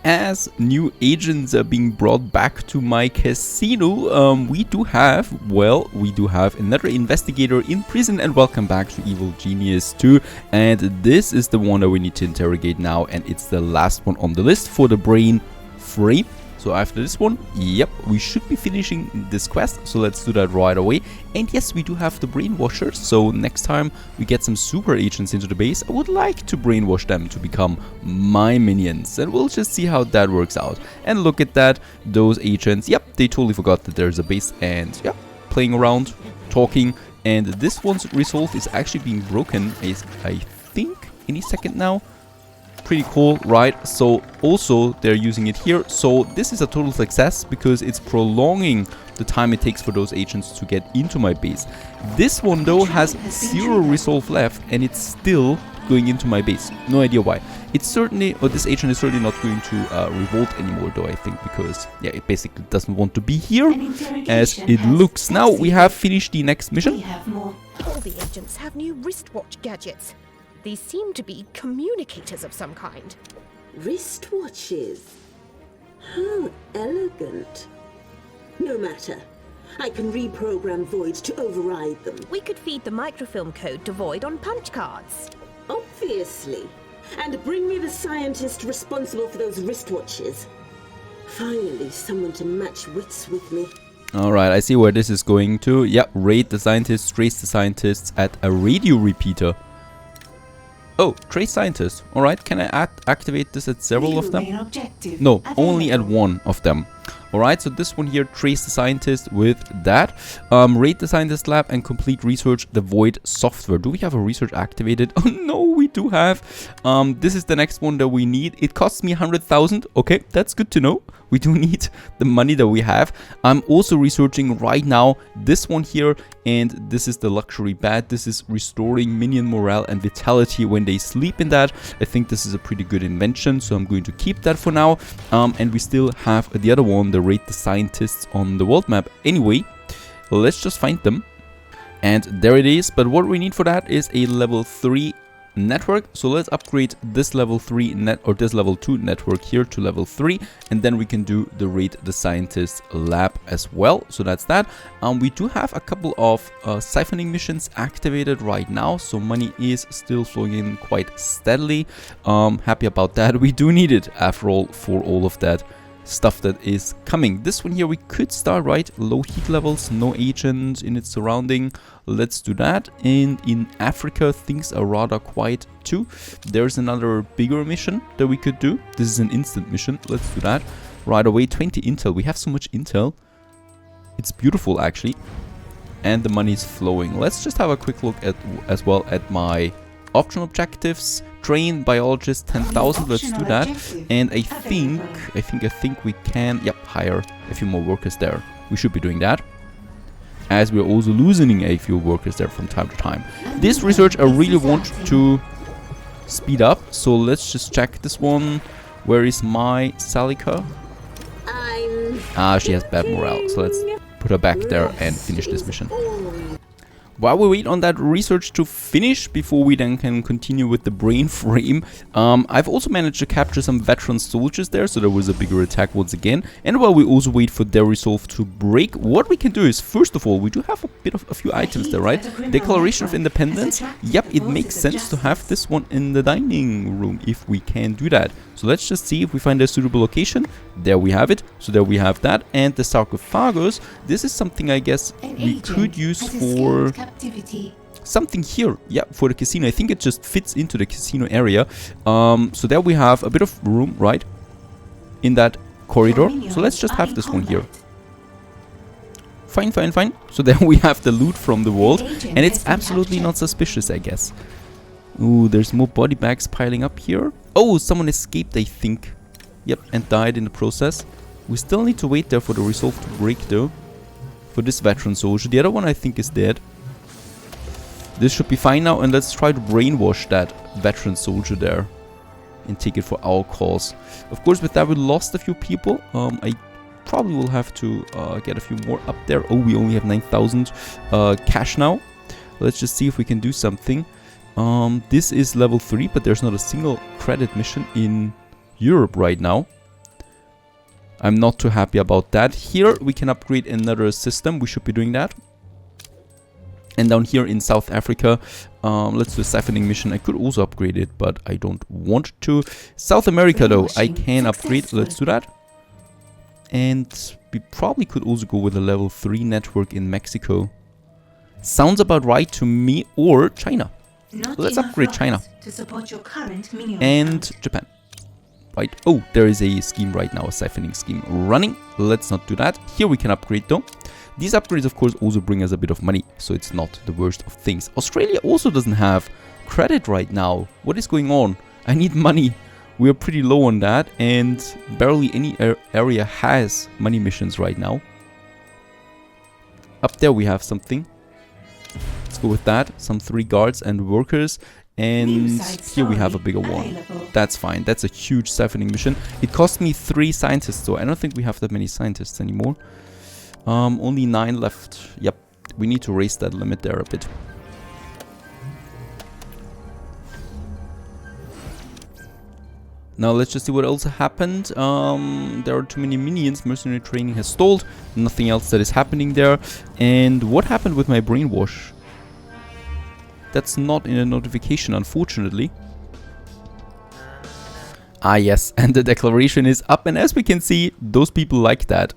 as new agents are being brought back to my casino, we do have another investigator in prison, and welcome back to Evil Genius 2. And this is the one that we need to interrogate now, and it's the last one on the list for the brain frame. So after this one, yep, we should be finishing this quest, so let's do that right away. And yes, we do have the brainwashers, so next time we get some super agents into the base, I would like to brainwash them to become my minions, and we'll just see how that works out. And look at that, those agents, yep, they totally forgot that there's a base, and yeah, playing around, talking, and this one's resolve is actually being broken, I think, any second now. Pretty cool, right? So also they're using it here, so this is a total success because it's prolonging the time it takes for those agents to get into my base. This one though has 0 resolve left, and it's still going into my base. No idea why. It's certainly, or this agent is certainly not going to revolt anymore though, I think, because yeah, it basically doesn't want to be here as it looks. Now we have finished the next mission. We have more. All the agents have new wristwatch gadgets. These seem to be communicators of some kind. Wristwatches? How elegant. No matter. I can reprogram Voids to override them. We could feed the microfilm code to Void on punch cards. Obviously. And bring me the scientist responsible for those wristwatches. Finally, someone to match wits with me. Alright, I see where this is going to. Yeah, raid the scientists, trace the scientists at a radio repeater. Oh, trace scientist. Alright, can I activate this at several of them? No, only at one of them. Alright, so this one here, trace the scientist with that. Raid the scientist lab and complete research the Void software. Do we have a research activated? Oh no, we do have. This is the next one that we need. It costs me 100,000. Okay, that's good to know. We do need the money that we have. I'm also researching right now this one here, and this is the luxury bed. This is restoring minion morale and vitality when they sleep in that. I think this is a pretty good invention, so I'm going to keep that for now. And we still have the other one, the rate the scientists on the world map. Anyway, let's just find them. And there it is. But what we need for that is a level 3 network. So let's upgrade this level 3 this level 2 network here to level 3, and then we can do the raid the scientist lab as well. So that's that. We do have a couple of siphoning missions activated right now, so money is still flowing in quite steadily. Happy about that. We do need it after all for all of that stuff that is coming. This one here we could start, right? Low heat levels, no agent in its surrounding. Let's do that. And in Africa things are rather quiet too. There's another bigger mission that we could do. This is an instant mission. Let's do that right away. 20 intel. We have so much intel. It's beautiful actually. And the money is flowing. Let's just have a quick look at as well at my optional objectives. Train biologist 10,000. Let's do that. And I think we can, yep, hire a few more workers there. We should be doing that, as we're also losing a few workers there from time to time. This research I really want to speed up, so let's just check this one. Where is my Zalika? She has bad morale, so let's put her back there and finish this mission. While we wait on that research to finish, before we then can continue with the brain frame, I've also managed to capture some veteran soldiers there, so there was a bigger attack once again. And while we also wait for their resolve to break, what we can do is, first of all, we do have a few items there, right? Declaration of Independence. Yep, it makes sense to have this one in the dining room if we can do that. So let's just see if we find a suitable location. There we have it. So there we have that. And the sarcophagus. This is something I guess we could use for something here. Yeah, for the casino. I think it just fits into the casino area. So there we have a bit of room, right? In that corridor. So let's just have this one here. Fine, fine, fine. So there we have the loot from the vault. And it's absolutely not suspicious, I guess. Ooh, there's more body bags piling up here. Oh, someone escaped, I think. Yep, and died in the process. We still need to wait there for the resolve to break, though. For this veteran soldier. The other one, I think, is dead. This should be fine now. And let's try to brainwash that veteran soldier there. And take it for our cause. Of course, with that, we lost a few people. I probably will have to get a few more up there. Oh, we only have 9,000 cash now. Let's just see if we can do something. This is level 3, but there's not a single credit mission in Europe right now. I'm not too happy about that. Here we can upgrade another system. We should be doing that. And down here in South Africa, let's do a siphoning mission. I could also upgrade it, but I don't want to. South America though, I can upgrade. Let's do that. And we probably could also go with a level 3 network in Mexico. Sounds about right to me. Or China. Let's upgrade China. To support your current minion and Japan. Right. Oh, there is a scheme right now, a siphoning scheme running. Let's not do that. Here we can upgrade though. These upgrades, of course, also bring us a bit of money, so it's not the worst of things. Australia also doesn't have credit right now. What is going on? I need money. We are pretty low on that, and barely any area has money missions right now. Up there we have something. Let's go with that. Some 3 guards and workers. And here we have a bigger one. That's fine. That's a huge siphoning mission. It cost me 3 scientists, so I don't think we have that many scientists anymore. Only 9 left. Yep, we need to raise that limit there a bit. Now let's just see what else happened. There are too many minions. Mercenary training has stalled. Nothing else that is happening there. And what happened with my brainwash? That's not in a notification, unfortunately. Ah yes, and the declaration is up. And as we can see, those people like that.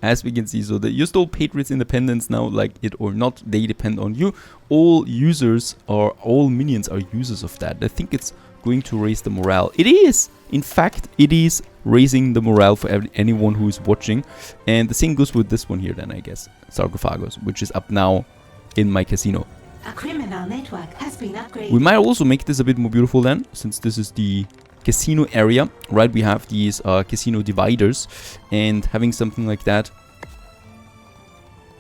As we can see, so the you stole Patriots independence now, like it or not, they depend on you. All users or all minions are users of that. I think it's going to raise the morale. It is! In fact, it is raising the morale for anyone who is watching. And the same goes with this one here then, I guess. SARCOPHAGUS, which is up now in my casino. A criminal network has been upgraded. We might also make this a bit more beautiful then, since this is the casino area, right? We have these casino dividers, and having something like that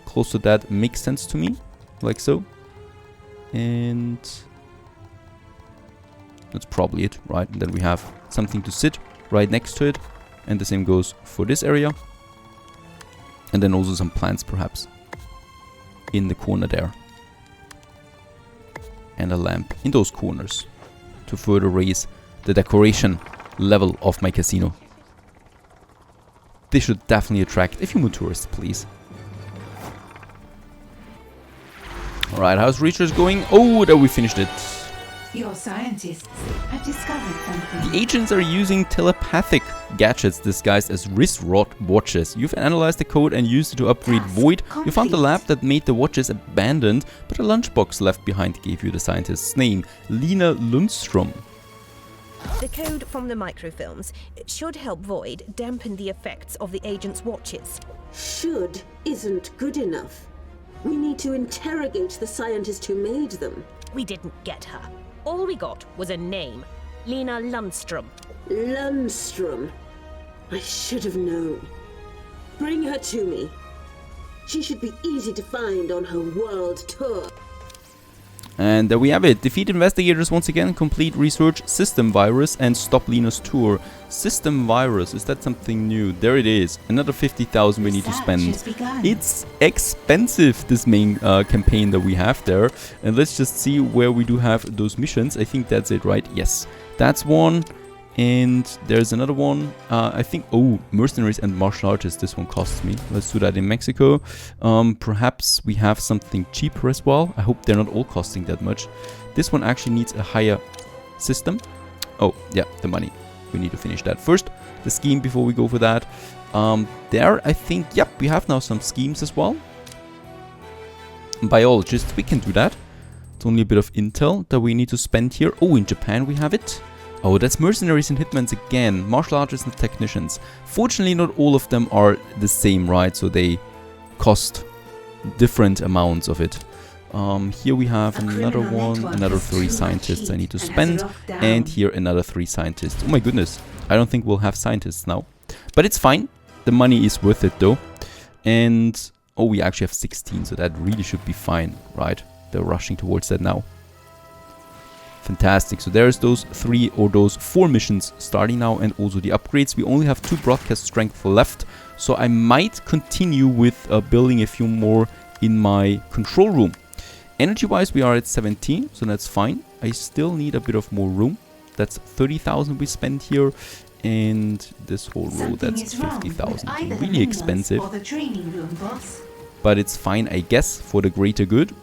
close to that makes sense to me, like so. And that's probably it, right? And then we have something to sit right next to it, and the same goes for this area. And then also some plants perhaps in the corner there. And a lamp in those corners to further raise the decoration level of my casino. This should definitely attract a few more tourists, please. Alright, how's research going? Oh, there we finished it. Your scientists have discovered something. The agents are using telepathic gadgets disguised as wristwatches. You've analyzed the code and used it to upgrade Void. You found the lab that made the watches abandoned, but a lunchbox left behind gave you the scientist's name, Lena Lundstrom. The code from the microfilms should help Void dampen the effects of the agent's watches. Should isn't good enough. We need to interrogate the scientist who made them. We didn't get her. All we got was a name. Lena Lundstrom. Lundstrom. I should have known. Bring her to me. She should be easy to find on her world tour. And there we have it. Defeat investigators once again, complete research, system virus, and stop Lena's tour. System virus, is that something new? There it is. Another 50,000 we need to spend. It's expensive, this main campaign that we have there. And let's just see where we do have those missions. I think that's it, right? Yes, that's one. And there's another one. I think, oh, mercenaries and martial artists. This one costs me. Let's do that in Mexico. Perhaps we have something cheaper as well. I hope they're not all costing that much. This one actually needs a higher system. Oh, yeah, the money. We need to finish that first. The scheme before we go for that. There, I think, yep, we have now some schemes as well. Biologists, we can do that. It's only a bit of intel that we need to spend here. Oh, in Japan we have it. Oh, that's mercenaries and hitmans again. Martial artists and technicians. Fortunately, not all of them are the same, right? So they cost different amounts of it. Here we have another one, another 3 scientists I need to spend. And here another 3 scientists. Oh my goodness. I don't think we'll have scientists now. But it's fine. The money is worth it though. And, oh, we actually have 16. So that really should be fine, right? They're rushing towards that now. Fantastic. So there's those 3 or those 4 missions starting now, and also the upgrades. We only have 2 broadcast strength left, so I might continue with building a few more in my control room. Energy wise we are at 17, so that's fine. I still need a bit of more room. That's 30,000 we spend here, And this whole row, that's 50,000. Really expensive. For the training room, boss. But it's fine, I guess, for the greater good.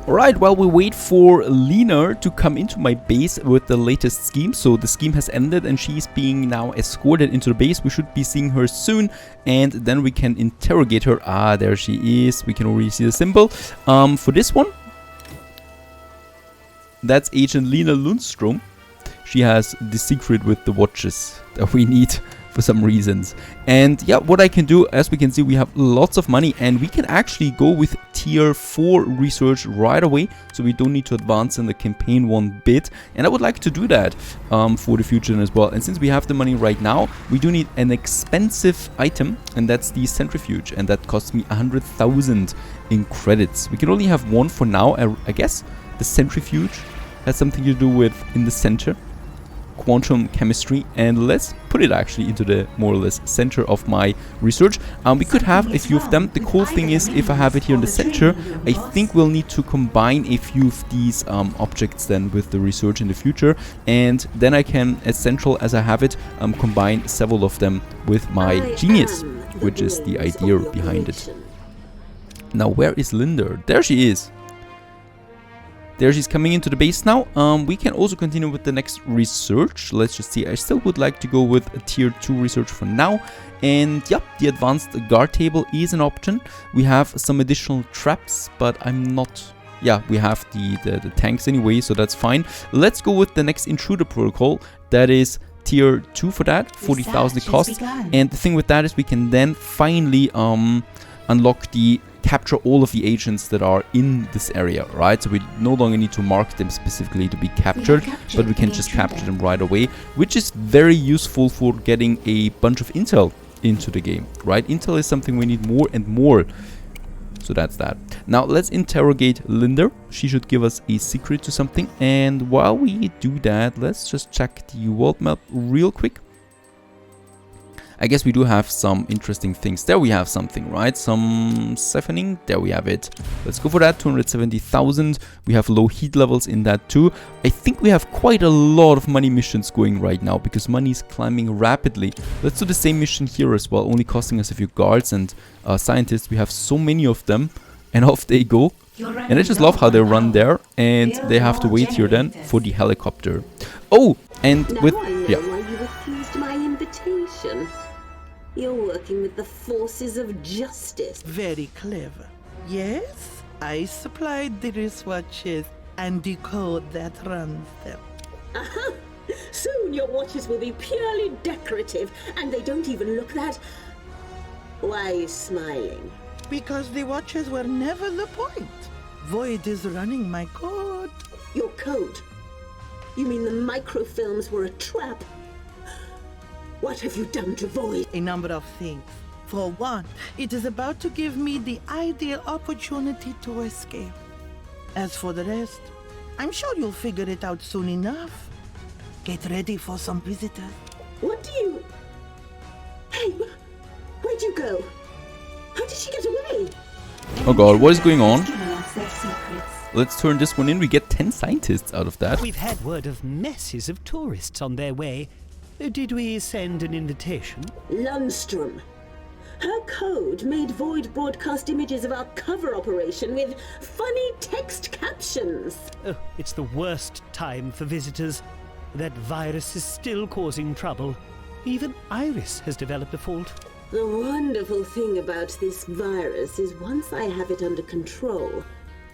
Alright, while we wait for Lena to come into my base with the latest scheme. So the scheme has ended and she's being now escorted into the base. We should be seeing her soon and then we can interrogate her. Ah, there she is. We can already see the symbol. For this one, that's Agent Lena Lundstrom. She has the secret with the watches that we need for some reasons. And yeah, what I can do, as we can see, we have lots of money and we can actually go with tier 4 research right away, so we don't need to advance in the campaign one bit. And I would like to do that for the future as well. And since we have the money right now, we do need an expensive item, and that's the centrifuge, and that costs me 100,000 in credits. We can only have one for now, I guess. The centrifuge has something to do with in the center, quantum chemistry, and let's put it actually into the more or less center of my research. We could have a few of them. The cool thing is, if I have it here in the center, I think we'll need to combine a few of these objects then with the research in the future, and then I can, as central as I have it, combine several of them with my genius, which is the idea behind it. Now, where is Linda? There she is. There she's coming into the base now. We can also continue with the next research. Let's just see. I still would like to go with a tier 2 research for now. And yep, the advanced guard table is an option. We have some additional traps, but I'm not... Yeah, we have the tanks anyway, so that's fine. Let's go with the next intruder protocol. That is tier 2 for that. 40,000 it costs. And the thing with that is we can then finally unlock the capture all of the agents that are in this area, right? So we no longer need to mark them specifically to be captured, but we can just capture them right away, which is very useful for getting a bunch of intel into the game, right? Intel is something we need more and more. So that's that. Now let's interrogate Linda. She should give us a secret to something. And while we do that, let's just check the world map real quick. I guess we do have some interesting things. There we have something, right? Some siphoning. There we have it. Let's go for that. 270,000. We have low heat levels in that too. I think we have quite a lot of money missions going right now because money is climbing rapidly. Let's do the same mission here as well, only costing us a few guards and scientists. We have so many of them and off they go. And I just love how they run there and they have to wait here then for the helicopter. Oh, and with... Yeah. Why you refused my invitation. You're working with the forces of justice. Very clever. Yes, I supplied the wristwatches and the code that runs them. Aha! Soon your watches will be purely decorative, and they don't even look that... Why are you smiling? Because the watches were never the point. Void is running my code. Your code? You mean the microfilms were a trap? What have you done to Void? A number of things. For one, it is about to give me the ideal opportunity to escape. As for the rest, I'm sure you'll figure it out soon enough. Get ready for some visitors. What do you... Hey, where'd you go? How did she get away? Oh god, what is going on? Let's turn this one in. We get 10 scientists out of that. We've had word of masses of tourists on their way. Did we send an invitation? Lundstrom. Her code made Void broadcast images of our cover operation with funny text captions. Oh, it's the worst time for visitors. That virus is still causing trouble. Even Iris has developed a fault. The wonderful thing about this virus is once I have it under control,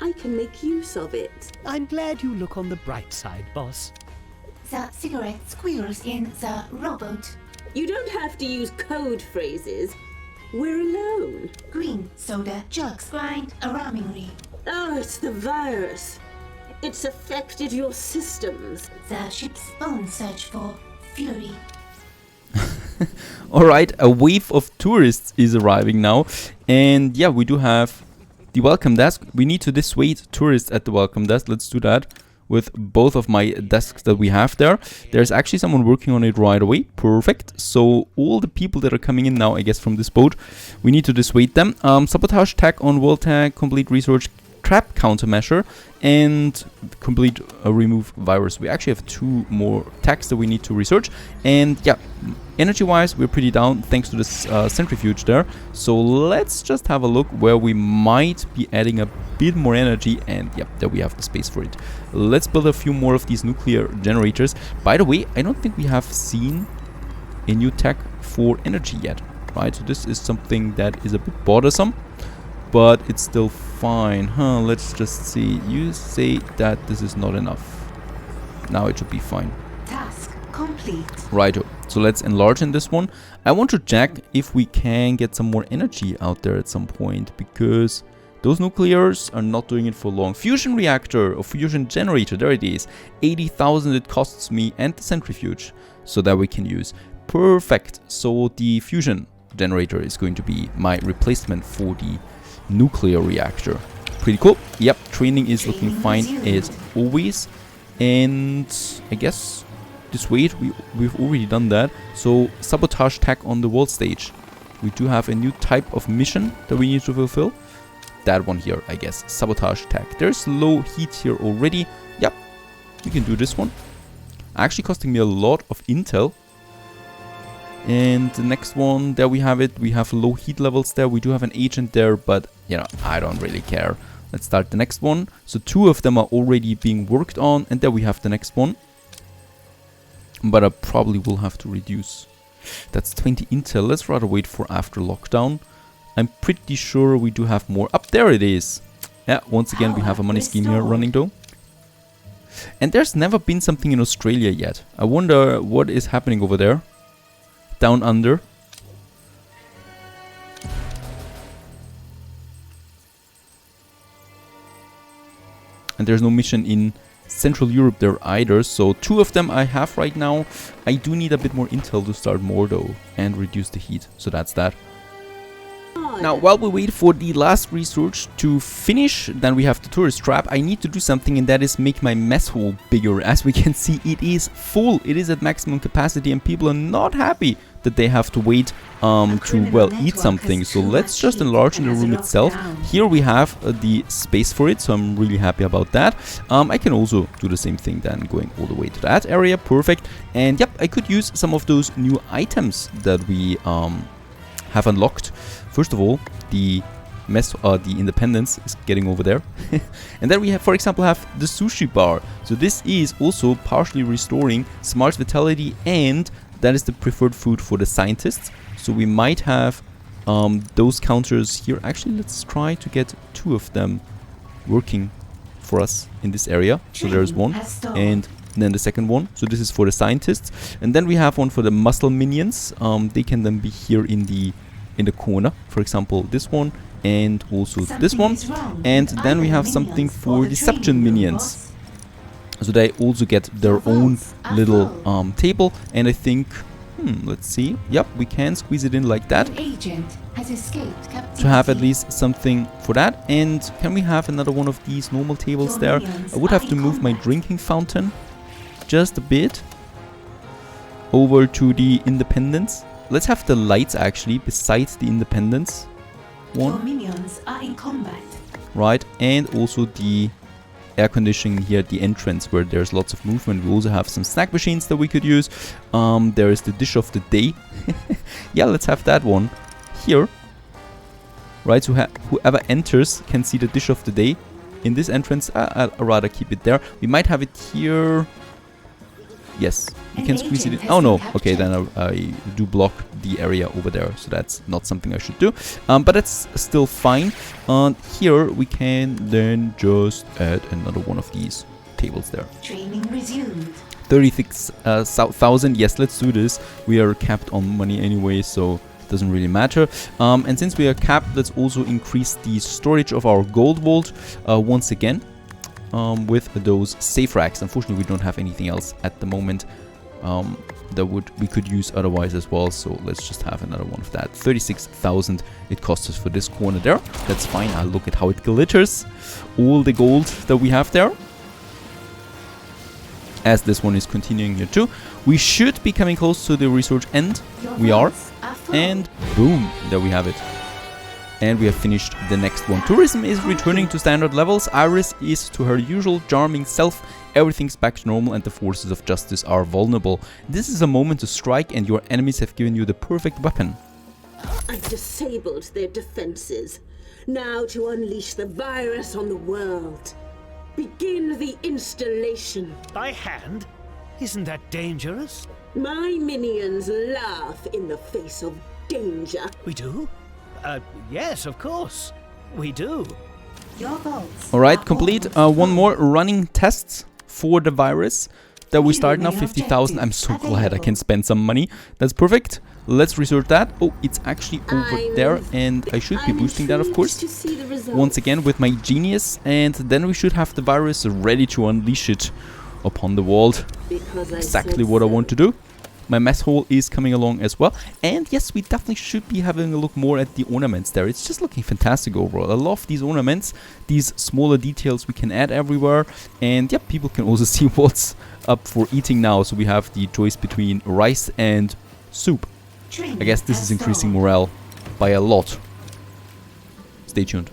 I can make use of it. I'm glad you look on the bright side, boss. The cigarette squeals in the robot. You don't have to use code phrases. We're alone. Green soda jugs grind alarmingly. Oh, it's the virus. It's affected your systems. The ship's bones search for fury. Alright, a wave of tourists is arriving now. And yeah, we do have the welcome desk. We need to dissuade tourists at the welcome desk. Let's do that with both of my desks that we have there. There's actually someone working on it right away. Perfect. So all the people that are coming in now, I guess, from this boat, we need to dissuade them. Sabotage tag on world tag, complete research trap countermeasure and complete remove virus. We actually have 2 more attacks that we need to research. And yeah, energy wise we're pretty down thanks to this centrifuge there. So let's just have a look where we might be adding a bit more energy, and yep, there we have the space for it. Let's build a few more of these nuclear generators. By the way, I don't think we have seen a new tech for energy yet, right? So this is something that is a bit bothersome, but it's still fine. Let's just see. You say that this is not enough. Now it should be fine. Task complete. Righto. So let's enlarge in this one. I want to check if we can get some more energy out there at some point, because those nuclears are not doing it for long. Fusion reactor or fusion generator, there it is. 80,000 it costs me, and the centrifuge, so that we can use. Perfect. So the fusion generator is going to be my replacement for the nuclear reactor. Pretty cool. Yep, training is looking fine as always. And I guess this wait, we've already done that. So sabotage tech on the world stage. We do have a new type of mission that we need to fulfill. That one here, I guess. Sabotage tech. There's low heat here already. Yep, we can do this one. Actually costing me a lot of intel. And the next one, there we have it. We have low heat levels there. We do have an agent there, but you know, I don't really care. Let's start the next one. So 2 of them are already being worked on, and there we have the next one. But I probably will have to reduce. That's 20 intel. Let's rather wait for after lockdown. I'm pretty sure we do have more. Up there it is. Yeah, once again we have a money scheme here running though. And there's never been something in Australia yet. I wonder what is happening over there. Down under. And there's no mission in Central Europe there either. So 2 of them I have right now. I do need a bit more intel to start more though and reduce the heat. So that's that. Now, while we wait for the last research to finish, then we have the tourist trap. I need to do something, and that is make my mess hall bigger. As we can see, it is full. It is at maximum capacity, and people are not happy that they have to wait to, well, eat something. So let's just enlarge in the room itself. Here we have the space for it, so I'm really happy about that. I can also do the same thing then, going all the way to that area. Perfect. And yep, I could use some of those new items that we have unlocked. First of all, the Independence is getting over there. And then we have, for example, have the sushi bar. So this is also partially restoring Smart's vitality, and that is the preferred food for the scientists. So we might have those counters here. Actually, let's try to get 2 of them working for us in this area. So there's one, and then the second one. So this is for the scientists. And then we have one for the muscle minions. They can then be here in the corner, for example this one, and also this one. And then we have something for deception minions, so they also get their own little table. And I think let's see, yep, we can squeeze it in like that to have at least something for that. And can we have another one of these normal tables there? I would have to move my drinking fountain just a bit over to the Independence. Let's have the lights actually besides the Independence one. Minions are in combat. Right, and also the air conditioning here at the entrance where there's lots of movement. We also have some snack machines that we could use. There is the dish of the day. Yeah, let's have that one here. Right, so whoever enters can see the dish of the day in this entrance. I'd rather keep it there. We might have it here. Yes, you can squeeze it in. Oh no, okay, then I do block the area over there, so that's not something I should do. But that's still fine. Here we can then just add another one of these tables there. Training resumed. 36,000. Yes, let's do this. We are capped on money anyway, so it doesn't really matter. And since we are capped, let's also increase the storage of our gold vault once again. With those safe racks. Unfortunately, we don't have anything else at the moment that we could use otherwise as well. So let's just have another one of that. 36,000 it costs us for this corner there. That's fine. I'll look at how it glitters. All the gold that we have there. As this one is continuing here too. We should be coming close to the research end. We are. And boom, there we have it. And we have finished the next one. Tourism is returning to standard levels. Iris is to her usual charming self. Everything's back to normal and the forces of justice are vulnerable. This is a moment to strike and your enemies have given you the perfect weapon. I've disabled their defenses. Now to unleash the virus on the world. Begin the installation. By hand? Isn't that dangerous? My minions laugh in the face of danger. We do? Yes, of course. We do. Your votes. Alright, are complete. almost One full. more running tests for the virus. That we New start now, main 50,000. I'm so objectives glad I available. can spend some money. That's perfect. Let's resort that. Oh, it's actually over I'm there. And I should be I'm boosting that, of intrigued course. to see the results. Once again with my genius. And then we should have the virus ready to unleash it upon the world. Because I Exactly said what I so. want to do. My mess hall is coming along as well. And yes, we definitely should be having a look more at the ornaments there. It's just looking fantastic overall. I love these ornaments, these smaller details we can add everywhere. And yeah, people can also see what's up for eating now. So we have the choice between rice and soup. I guess this is increasing morale by a lot. Stay tuned.